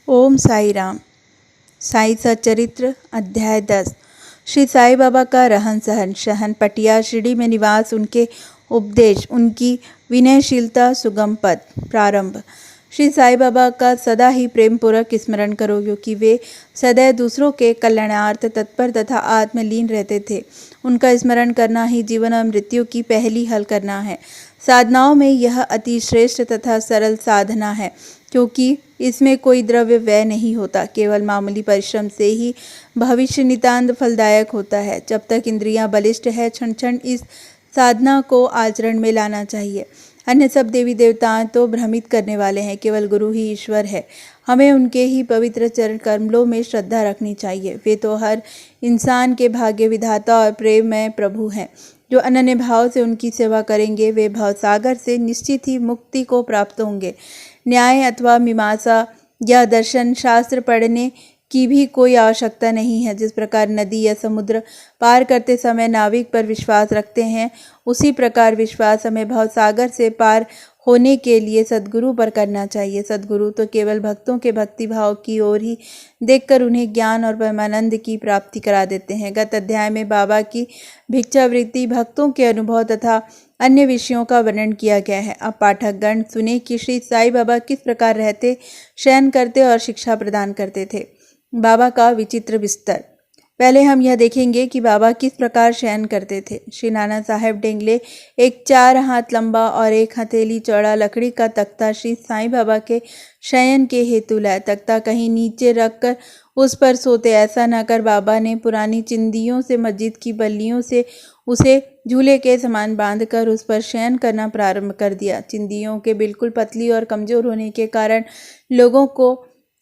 ओम साई राम। साई सचरित्र अध्याय 10। श्री साई बाबा का रहन सहन शहन पटिया शिरडी में निवास, उनके उपदेश, उनकी विनयशीलता, सुगम पद। प्रारंभ। श्री साई बाबा का सदा ही प्रेम पूर्वक स्मरण करो, क्योंकि वे सदैव दूसरों के कल्याणार्थ तत्पर तथा आत्मलीन रहते थे। उनका स्मरण करना ही जीवन और मृत्यु की पहली हल करना है। साधनाओं में यह अति श्रेष्ठ तथा सरल साधना है, क्योंकि इसमें कोई द्रव्य व्यय नहीं होता। केवल मामूली परिश्रम से ही भविष्य नितांत फलदायक होता है। जब तक इंद्रियां बलिष्ठ है, क्षण क्षण इस साधना को आचरण में लाना चाहिए। अन्य सब देवी देवताएं तो भ्रमित करने वाले हैं, केवल गुरु ही ईश्वर है। हमें उनके ही पवित्र चरण कमलों में श्रद्धा रखनी चाहिए। वे तो हर इंसान के भाग्य विधाता और प्रेममय प्रभु हैं। जो अनन्य भाव से उनकी सेवा करेंगे, वे भवसागर से निश्चित ही मुक्ति को प्राप्त होंगे। न्याय अथवा मीमांसा या दर्शन शास्त्र पढ़ने की भी कोई आवश्यकता नहीं है। जिस प्रकार नदी या समुद्र पार करते समय नाविक पर विश्वास रखते हैं, उसी प्रकार विश्वास हमें भवसागर से पार होने के लिए सद्गुरु पर करना चाहिए। सद्गुरु तो केवल भक्तों के भक्ति भाव की ओर ही देखकर उन्हें ज्ञान और परमानंद की प्राप्ति करा देते हैं। गत अध्याय में बाबा की भिक्षावृत्ति, भक्तों के अनुभव तथा अन्य विषयों का वर्णन किया गया है। अब पाठकगण सुने कि श्री साई बाबा किस प्रकार रहते, शयन करते और शिक्षा प्रदान करते थे। बाबा का विचित्र बिस्तर। पहले हम यह देखेंगे कि बाबा किस प्रकार शयन करते थे। श्री नाना साहेब डेंगले एक 4 हाथ लंबा और 1 हथेली चौड़ा लकड़ी का तख्ता श्री साईं बाबा के शयन के हेतु लाए। तख्ता कहीं नीचे रखकर उस पर सोते। ऐसा न कर बाबा ने पुरानी चिंदियों से, मस्जिद की बल्लियों से उसे झूले के समान बांधकर उस पर शयन करना प्रारंभ कर दिया। चिंदियों के बिल्कुल पतली और कमजोर होने के कारण लोगों को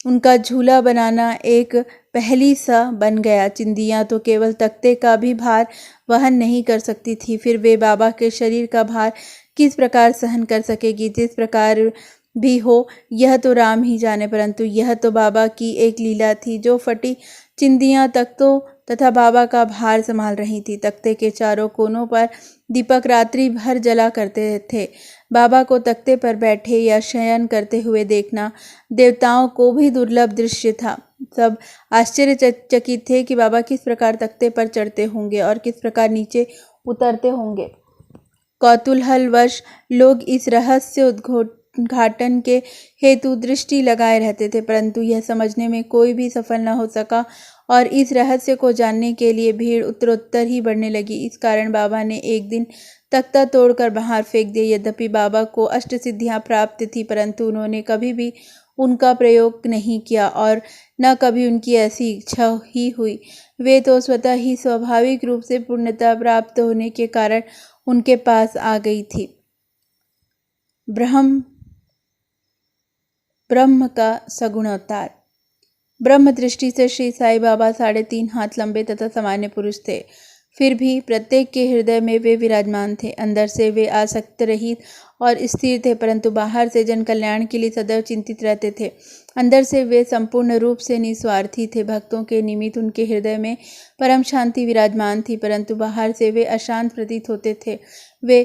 उनका झूला बनाना एक पहेली सा बन गया। चिंदियाँ तो केवल तख्ते का भी भार वहन नहीं कर सकती थी, फिर वे बाबा के शरीर का भार किस प्रकार सहन कर सकेगी। जिस प्रकार भी हो, यह तो राम ही जाने, परंतु यह तो बाबा की एक लीला थी। जो फटी चिंदियाँ तख्तों तथा बाबा का भार संभाल रही थी। तख्ते के चारों कोनों पर दीपक रात्रि भर जला करते थे। बाबा को तख्ते पर बैठे या शयन करते हुए देखना देवताओं को भी दुर्लभ दृश्य था। सब आश्चर्यचकित थे कि बाबा किस प्रकार तख्ते पर चढ़ते होंगे और किस प्रकार नीचे उतरते होंगे। कौतूहलवश लोग इस रहस्य उद्घाटन के हेतु दृष्टि लगाए रहते थे, परंतु यह समझने में कोई भी सफल न हो सका और इस रहस्य को जानने के लिए भीड़ उत्तरोत्तर ही बढ़ने लगी। इस कारण बाबा ने एक दिन तख्ता तोड़कर बाहर फेंक दिया। यद्यपि बाबा को अष्टसिद्धियां प्राप्त थी, परंतु उन्होंने कभी भी उनका प्रयोग नहीं किया और न कभी उनकी ऐसी इच्छा ही हुई। वे तो स्वतः ही स्वाभाविक रूप से पूर्णता प्राप्त होने के कारण उनके पास आ गई थी। ब्रह्म का सगुण अवतार। ब्रह्म दृष्टि से श्री साई बाबा 3.5 हाथ लंबे तथा सामान्य पुरुष थे। फिर भी प्रत्येक के हृदय में वे विराजमान थे। अंदर से वे आसक्त रहित और स्थिर थे, परंतु बाहर से जन कल्याण के लिए सदैव चिंतित रहते थे। अंदर से वे संपूर्ण रूप से निस्वार्थी थे। भक्तों के निमित्त उनके हृदय में परम शांति विराजमान थी, परंतु बाहर से वे अशांत प्रतीत होते थे। वे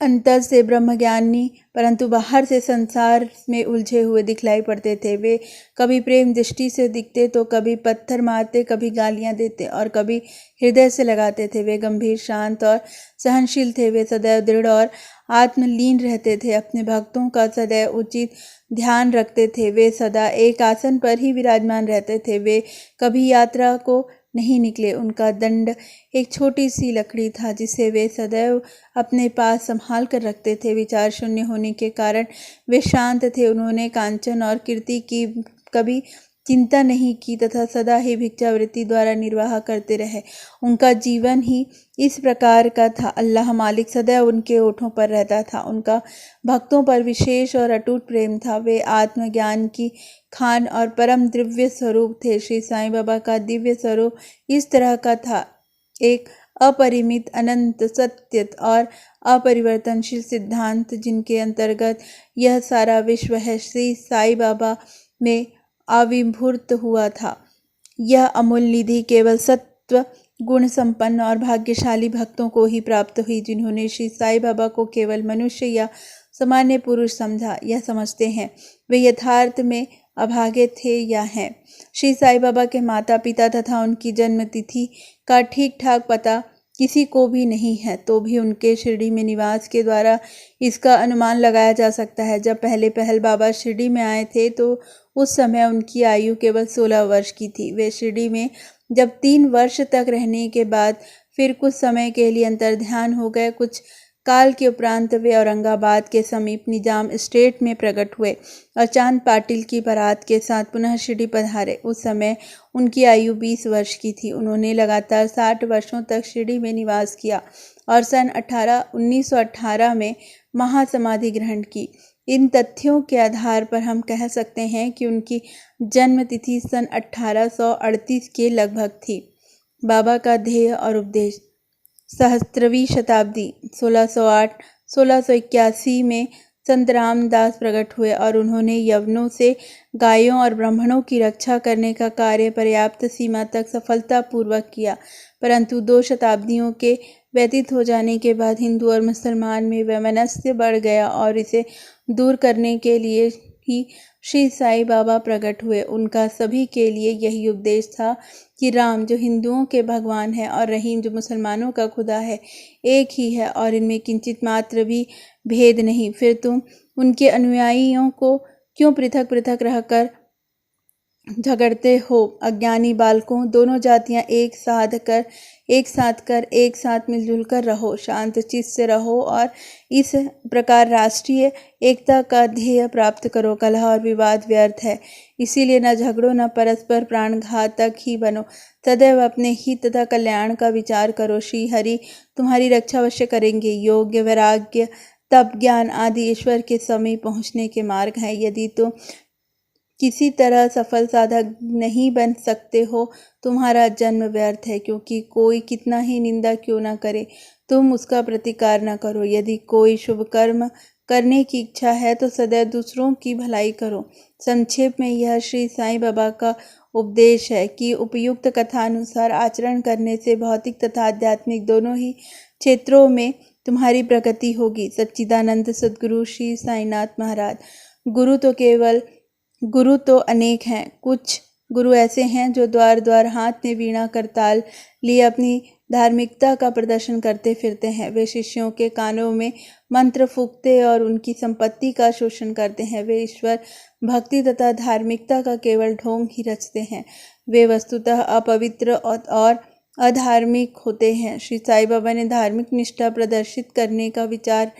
अंतर से ब्रह्मज्ञानी, परंतु बाहर से संसार में उलझे हुए दिखलाई पड़ते थे। वे कभी प्रेम दृष्टि से दिखते तो कभी पत्थर मारते, कभी गालियां देते और कभी हृदय से लगाते थे। वे गंभीर, शांत और सहनशील थे। वे सदैव दृढ़ और आत्मलीन रहते थे। अपने भक्तों का सदैव उचित ध्यान रखते थे। वे सदा एक आसन पर ही विराजमान रहते थे। वे कभी यात्रा को नहीं निकले। उनका दंड एक छोटी सी लकड़ी था, जिसे वे सदैव अपने पास संभाल कर रखते थे। विचार शून्य होने के कारण वे शांत थे। उन्होंने कांचन और कीर्ति की कभी चिंता नहीं की तथा सदा ही भिक्षावृत्ति द्वारा निर्वाह करते रहे। उनका जीवन ही इस प्रकार का था। अल्लाह मालिक सदैव उनके ओठों पर रहता था। उनका भक्तों पर विशेष और अटूट प्रेम था। वे आत्मज्ञान की खान और परम दिव्य स्वरूप थे। श्री साईं बाबा का दिव्य स्वरूप इस तरह का था, एक अपरिमित, अनंत, सत्य और अपरिवर्तनशील सिद्धांत, जिनके अंतर्गत यह सारा विश्व है, श्री साईं बाबा में आविर्भूत हुआ था। यह अमूल्य निधि केवल सत्व गुण संपन्न और भाग्यशाली भक्तों को ही प्राप्त हुई, जिन्होंने श्री साईं बाबा को केवल मनुष्य या सामान्य पुरुष समझा या समझते हैं। वे यथार्थ में अभागे थे या हैं। श्री साईं बाबा के माता पिता तथा उनकी जन्म तिथि का ठीक ठाक पता किसी को भी नहीं है, तो भी उनके शिरडी में निवास के द्वारा इसका अनुमान लगाया जा सकता है। जब पहल बाबा शिरडी में आए थे तो उस समय उनकी आयु केवल 16 वर्ष की थी। वे शिरडी में जब 3 वर्ष तक रहने के बाद फिर कुछ समय के लिए अंतर्ध्यान हो गए। कुछ काल के उपरांत वे औरंगाबाद के समीप निजाम स्टेट में प्रकट हुए और चांद पाटिल की बारात के साथ पुनः शिरडी पधारे। उस समय उनकी आयु 20 वर्ष की थी। उन्होंने लगातार 60 वर्षों तक शिरडी में निवास किया और सन 1918 में महासमाधि ग्रहण की। इन तथ्यों के आधार पर हम कह सकते हैं कि उनकी जन्म तिथि सन 1838 के लगभग थी। बाबा का ध्येय और उपदेश। सहस्त्रवीं शताब्दी 1608-1681 में संत रामदास प्रकट हुए और उन्होंने यवनों से गायों और ब्राह्मणों की रक्षा करने का कार्य पर्याप्त सीमा तक सफलतापूर्वक किया, परंतु 2 शताब्दियों के व्यतीत हो जाने के बाद हिंदू और मुसलमान में वैमनस्य बढ़ गया और इसे दूर करने के लिए ही श्री साईं बाबा प्रकट हुए। उनका सभी के लिए यही उपदेश था कि राम जो हिंदुओं के भगवान है और रहीम जो मुसलमानों का खुदा है, एक ही है और इनमें किंचित मात्र भी भेद नहीं। फिर तुम उनके अनुयायियों को क्यों पृथक पृथक रहकर झगड़ते हो? अज्ञानी बालकों, दोनों जातियां एक साथ मिलजुल कर रहो, शांत चित्त से रहो और इस प्रकार राष्ट्रीय एकता का ध्येय प्राप्त करो। कलह और विवाद व्यर्थ है, इसीलिए न झगड़ो न परस्पर प्राणघातक ही बनो। सदैव अपने हित तथा कल्याण का विचार करो। श्री हरि तुम्हारी रक्षा अवश्य करेंगे। योग्य, वैराग्य, तप, ज्ञान आदि ईश्वर के समीप पहुँचने के मार्ग हैं। यदि तुम किसी तरह सफल साधक नहीं बन सकते हो, तुम्हारा जन्म व्यर्थ है, क्योंकि कोई कितना ही निंदा क्यों न करे, तुम उसका प्रतिकार न करो। यदि कोई शुभ कर्म करने की इच्छा है तो सदैव दूसरों की भलाई करो। संक्षेप में यह श्री साईं बाबा का उपदेश है कि उपयुक्त कथानुसार आचरण करने से भौतिक तथा आध्यात्मिक दोनों ही क्षेत्रों में तुम्हारी प्रगति होगी। सच्चिदानंद सद्गुरु श्री साईनाथ महाराज। गुरु तो अनेक हैं। कुछ गुरु ऐसे हैं जो द्वार द्वार हाथ में वीणा करताल लिए अपनी धार्मिकता का प्रदर्शन करते फिरते हैं। वे शिष्यों के कानों में मंत्र फूंकते और उनकी संपत्ति का शोषण करते हैं। वे ईश्वर भक्ति तथा धार्मिकता का केवल ढोंग ही रचते हैं। वे वस्तुतः अपवित्र और अधार्मिक होते हैं। श्री साईं बाबा ने धार्मिक निष्ठा प्रदर्शित करने का विचार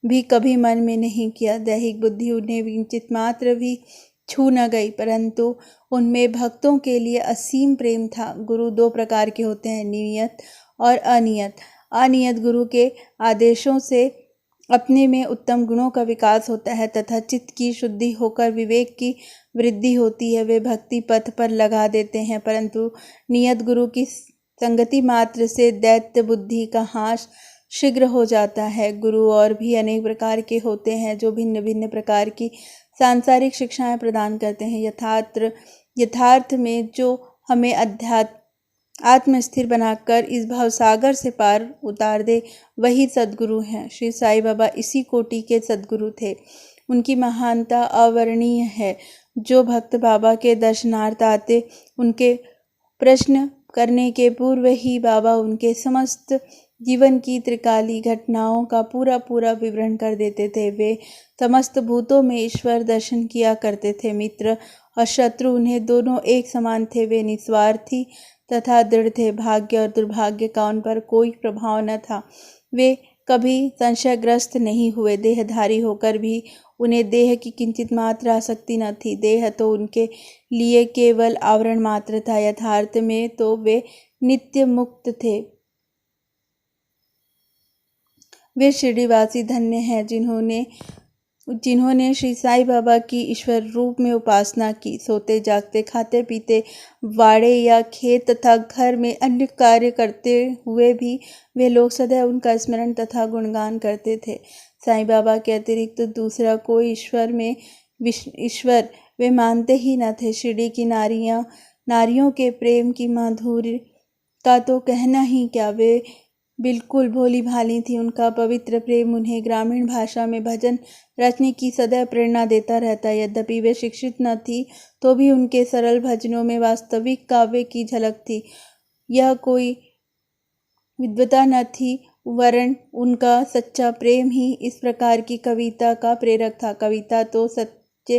भी कभी मन में नहीं किया। दैहिक बुद्धि उन्हें किंचित मात्र भी छू न गई, परंतु उनमें भक्तों के लिए असीम प्रेम था। गुरु 2 प्रकार के होते हैं, नियत और अनियत। अनियत गुरु के आदेशों से अपने में उत्तम गुणों का विकास होता है तथा चित्त की शुद्धि होकर विवेक की वृद्धि होती है। वे भक्ति पथ पर लगा देते हैं, परंतु नियत गुरु की संगति मात्र से दैत्य बुद्धि का हास शीघ्र हो जाता है। गुरु और भी अनेक प्रकार के होते हैं जो भिन्न भिन्न प्रकार की सांसारिक शिक्षाएं प्रदान करते हैं। यथार्थ में जो हमें आत्मस्थिर बनाकर इस भवसागर से पार उतार दे, वही सद्गुरु हैं। श्री साईं बाबा इसी कोटि के सद्गुरु थे। उनकी महानता अवर्णनीय है। जो भक्त बाबा के दर्शनार्थ आते, उनके प्रश्न करने के पूर्व ही बाबा उनके समस्त जीवन की त्रिकाली घटनाओं का पूरा विवरण कर देते थे। वे समस्त भूतों में ईश्वर दर्शन किया करते थे। मित्र और शत्रु उन्हें दोनों एक समान थे। वे निस्वार्थी तथा दृढ़ थे। भाग्य और दुर्भाग्य का उन पर कोई प्रभाव न था। वे कभी संशयग्रस्त नहीं हुए। देहधारी होकर भी उन्हें देह की किंचित मात्र आसक्ति न थी। देह तो उनके लिए केवल आवरण मात्र था। यथार्थ में तो वे नित्य मुक्त थे। वे शिरडीवासी धन्य हैं जिन्होंने श्री साईं बाबा की ईश्वर रूप में उपासना की। सोते जागते, खाते पीते, वाड़े या खेत तथा घर में अन्य कार्य करते हुए भी वे लोग सदैव उनका स्मरण तथा गुणगान करते थे। साईं बाबा के अतिरिक्त दूसरा कोई ईश्वर वे मानते ही न थे। शिरडी की नारियों के प्रेम की माधुर्य का तो कहना ही क्या। वे बिल्कुल भोली भाली थी। उनका पवित्र प्रेम उन्हें ग्रामीण भाषा में भजन रचने की सदैव प्रेरणा देता रहता। यद्यपि वे शिक्षित न थी तो भी उनके सरल भजनों में वास्तविक काव्य की झलक थी। यह कोई विद्वता न थी, वरन उनका सच्चा प्रेम ही इस प्रकार की कविता का प्रेरक था। कविता तो सच्चे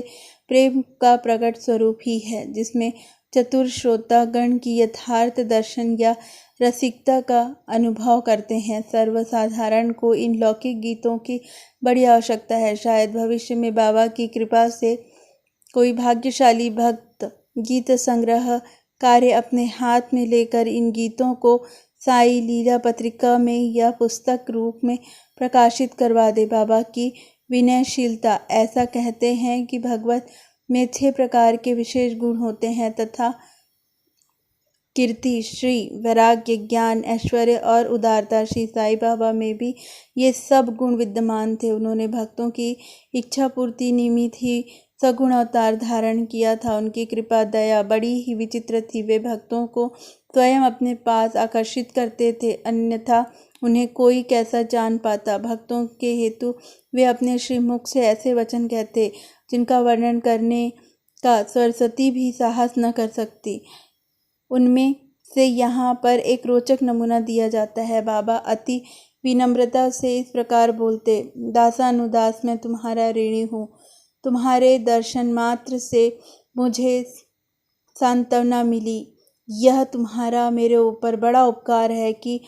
प्रेम का प्रकट स्वरूप ही है, जिसमें चतुर श्रोतागण की यथार्थ दर्शन या रसिकता का अनुभव करते हैं। सर्वसाधारण को इन लौकिक गीतों की बड़ी आवश्यकता है। शायद भविष्य में बाबा की कृपा से कोई भाग्यशाली भक्त गीत संग्रह कार्य अपने हाथ में लेकर इन गीतों को साई लीला पत्रिका में या पुस्तक रूप में प्रकाशित करवा दे। बाबा की विनयशीलता। ऐसा कहते हैं कि भगवत में 6 प्रकार के विशेष गुण होते हैं तथा कीर्ति, श्री, वैराग्य, ज्ञान, ऐश्वर्य और उदारता। श्री साई बाबा में भी ये सब गुण विद्यमान थे। उन्होंने भक्तों की इच्छा पूर्ति निमित्त ही सगुण अवतार धारण किया था। उनकी कृपा दया बड़ी ही विचित्र थी। वे भक्तों को स्वयं अपने पास आकर्षित करते थे, अन्यथा उन्हें कोई कैसा जान पाता। भक्तों के हेतु वे अपने श्रीमुख से ऐसे वचन कहते जिनका वर्णन करने का सरस्वती भी साहस न कर सकती। उनमें से यहाँ पर एक रोचक नमूना दिया जाता है। बाबा अति विनम्रता से इस प्रकार बोलते, दासानुदास मैं तुम्हारा ऋणी हूँ। तुम्हारे दर्शन मात्र से मुझे सांत्वना मिली। यह तुम्हारा मेरे ऊपर बड़ा उपकार है कि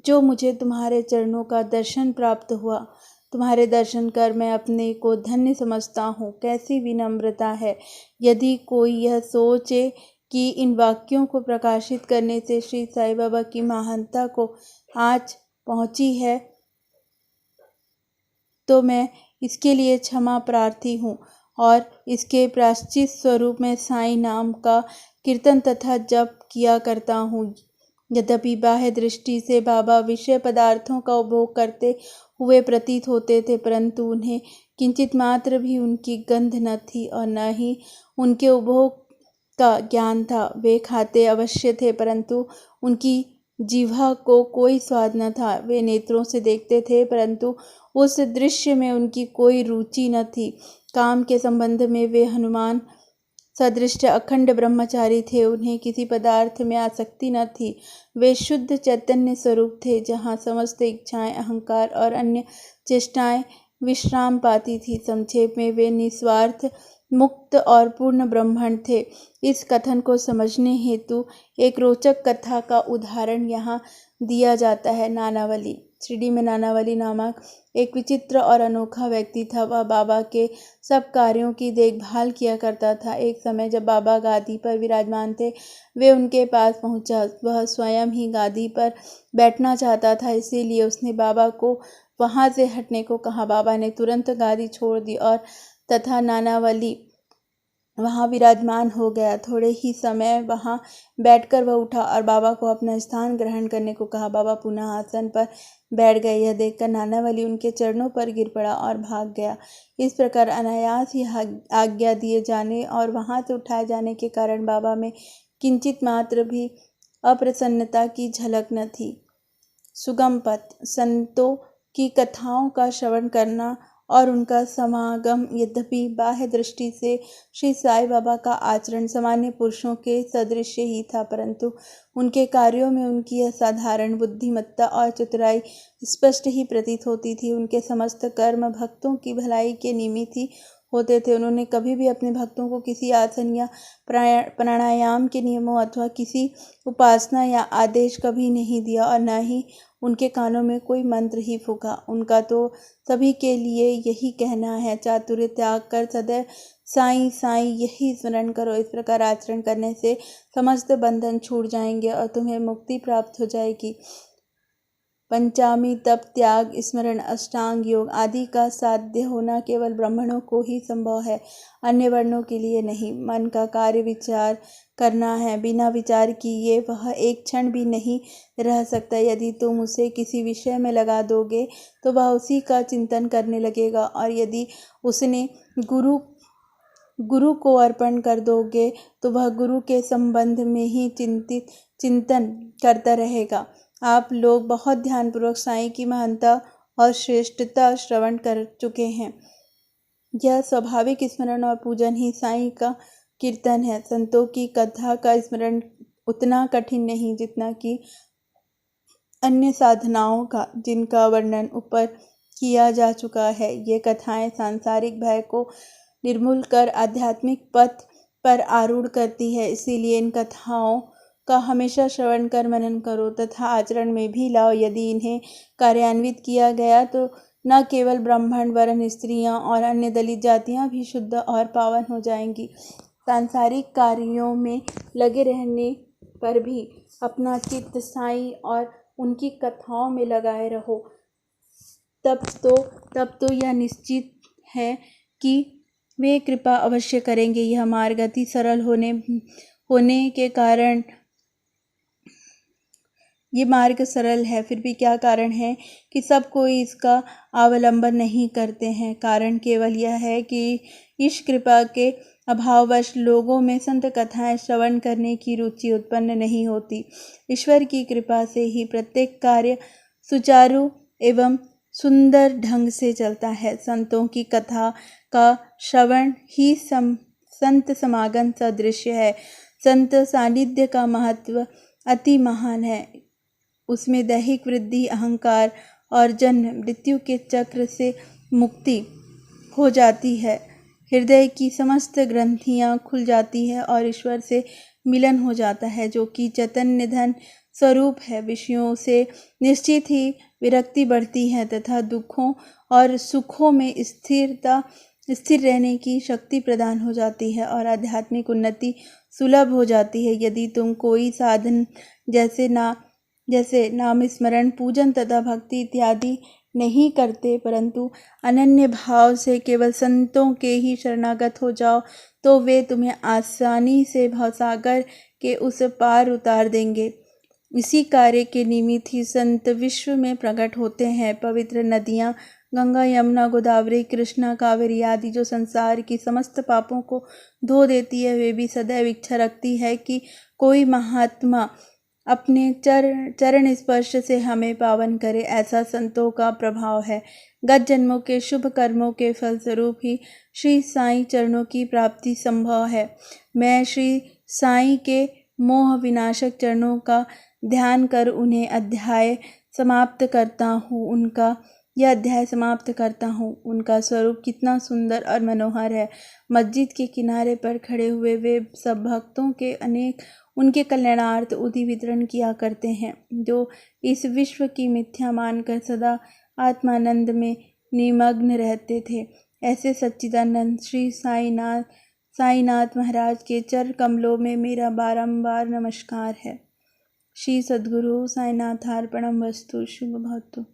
जो मुझे तुम्हारे चरणों का दर्शन प्राप्त हुआ। तुम्हारे दर्शन कर मैं अपने को धन्य समझता हूँ। कैसी विनम्रता है। यदि कोई यह सोचे कि इन वाक्यों को प्रकाशित करने से श्री साई बाबा की महानता को आँच पहुँची है तो मैं इसके लिए क्षमा प्रार्थी हूँ और इसके प्रायश्चित स्वरूप में साई नाम का कीर्तन तथा जप किया करता हूँ। यद्यपि बाह्य दृष्टि से बाबा विषय पदार्थों का उपभोग करते हुए प्रतीत होते थे, परंतु उन्हें किंचित मात्र भी उनकी गंध न थी और न ही उनके उपभोग का ज्ञान था। वे खाते अवश्य थे, परंतु उनकी जिह्वा को कोई स्वाद न था। वे नेत्रों से देखते थे, परंतु उस दृश्य में उनकी कोई रुचि न थी। काम के संबंध में वे हनुमान सदृश अखंड ब्रह्मचारी थे। उन्हें किसी पदार्थ में आसक्ति न थी। वे शुद्ध चैतन्य स्वरूप थे, जहाँ समस्त इच्छाएं, अहंकार और अन्य चेष्टाएं विश्राम पाती थी। संक्षेप में वे निस्वार्थ, मुक्त और पूर्ण ब्रह्मण थे। इस कथन को समझने हेतु एक रोचक कथा का उदाहरण यहाँ दिया जाता है। नानावली। शिरडी में नानावली नामक एक विचित्र और अनोखा व्यक्ति था। वह बाबा के सब कार्यों की देखभाल किया करता था। एक समय जब बाबा गादी पर विराजमान थे, वे उनके पास पहुंचा। वह स्वयं ही गादी पर बैठना चाहता था, इसीलिए उसने बाबा को वहां से हटने को कहा। बाबा ने तुरंत गादी छोड़ दी और तथा नानावली वहाँ विराजमान हो गया। थोड़े ही समय वहाँ बैठकर वह उठा और बाबा को अपना स्थान ग्रहण करने को कहा। बाबा पुनः आसन पर बैठ गए। यह देखकर नानावली उनके चरणों पर गिर पड़ा और भाग गया। इस प्रकार अनायास ही आज्ञा दिए जाने और वहाँ से उठाए जाने के कारण बाबा में किंचित मात्र भी अप्रसन्नता की झलक न थी। सुगम पथ। संतों की कथाओं का श्रवण करना और उनका समागम। यद्यपि बाह्य दृष्टि से श्री साई बाबा का आचरण सामान्य पुरुषों के सदृश ही था, परंतु उनके कार्यों में उनकी असाधारण बुद्धिमत्ता और चतुराई स्पष्ट ही प्रतीत होती थी। उनके समस्त कर्म भक्तों की भलाई के निमित्त ही होते थे। उन्होंने कभी भी अपने भक्तों को किसी आसन या प्राणायाम के नियमों अथवा किसी उपासना या आदेश कभी नहीं दिया और न ही उनके कानों में कोई मंत्र ही फूंका। उनका तो सभी के लिए यही कहना है, चातुर्य त्याग कर सदैव साईं साईं यही स्मरण करो। इस प्रकार आचरण करने से समस्त बंधन छूट जाएंगे और तुम्हें मुक्ति प्राप्त हो जाएगी। पंचामी तप, त्याग, स्मरण, अष्टांग योग आदि का साध्य होना केवल ब्राह्मणों को ही संभव है, अन्य वर्णों के लिए नहीं। मन का कार्य विचार करना है, बिना विचार किए वह एक क्षण भी नहीं रह सकता। यदि तुम उसे किसी विषय में लगा दोगे तो वह उसी का चिंतन करने लगेगा, और यदि उसने गुरु को अर्पण कर दोगे तो वह गुरु के संबंध में ही चिंतन करता रहेगा। आप लोग बहुत ध्यानपूर्वक साईं की महानता और श्रेष्ठता श्रवण कर चुके हैं। यह स्वाभाविक स्मरण और पूजन ही साईं का कीर्तन है। संतों की कथा का स्मरण उतना कठिन नहीं जितना कि अन्य साधनाओं का, जिनका वर्णन ऊपर किया जा चुका है। ये कथाएं सांसारिक भय को निर्मूल कर आध्यात्मिक पथ पर आरूढ़ करती है। इसीलिए इन कथाओं का हमेशा श्रवण कर मनन करो तथा आचरण में भी लाओ। यदि इन्हें कार्यान्वित किया गया तो न केवल ब्राह्मण, वर्ण, स्त्रियां और अन्य दलित जातियां भी शुद्ध और पावन हो जाएंगी। सांसारिक कार्यों में लगे रहने पर भी अपना चित्त साईं और उनकी कथाओं में लगाए रहो। तब तो यह निश्चित है कि वे कृपा अवश्य करेंगे। यह मार्ग अति सरल होने के कारण ये मार्ग सरल है, फिर भी क्या कारण है कि सब कोई इसका अवलंबन नहीं करते हैं। कारण केवल यह है कि इस कृपा के अभाववश लोगों में संत कथाएं श्रवण करने की रुचि उत्पन्न नहीं होती। ईश्वर की कृपा से ही प्रत्येक कार्य सुचारू एवं सुंदर ढंग से चलता है। संतों की कथा का श्रवण ही संत समागम सदृश है। संत सानिध्य का महत्व अति महान है। उसमें दैहिक वृद्धि, अहंकार और जन्म मृत्यु के चक्र से मुक्ति हो जाती है। हृदय की समस्त ग्रंथियां खुल जाती है और ईश्वर से मिलन हो जाता है, जो कि चैतन्य धन स्वरूप है। विषयों से निश्चित ही विरक्ति बढ़ती है तथा दुखों और सुखों में स्थिर रहने की शक्ति प्रदान हो जाती है और आध्यात्मिक उन्नति सुलभ हो जाती है। यदि तुम कोई साधन जैसे नाम स्मरण, पूजन तथा भक्ति इत्यादि नहीं करते, परंतु अनन्य भाव से केवल संतों के ही शरणागत हो जाओ, तो वे तुम्हें आसानी से भवसागर के उस पार उतार देंगे। इसी कार्य के निमित्त ही संत विश्व में प्रकट होते हैं। पवित्र नदियाँ गंगा, यमुना, गोदावरी, कृष्णा, कावेरी आदि जो संसार की समस्त पापों को धो देती है, वे भी सदैव इच्छा रखती है कि कोई महात्मा अपने चरण स्पर्श से हमें पावन करे। ऐसा संतों का प्रभाव है। गत जन्मों के शुभ कर्मों के फलस्वरूप ही श्री साईं चरणों की प्राप्ति संभव है। मैं श्री साईं के मोह विनाशक चरणों का ध्यान कर उन्हें अध्याय समाप्त करता हूँ। उनका स्वरूप कितना सुंदर और मनोहर है। मस्जिद के किनारे पर खड़े हुए वे सब भक्तों के उनके कल्याणार्थ उदी वितरण किया करते हैं, जो इस विश्व की मिथ्या मानकर सदा आत्मानंद में निमग्न रहते थे। ऐसे सच्चिदानंद श्री साईनाथ महाराज के चर कमलों में मेरा बारंबार नमस्कार है। श्री सद्गुरु साईनाथार्पणम वस्तु। शुभ भवतु।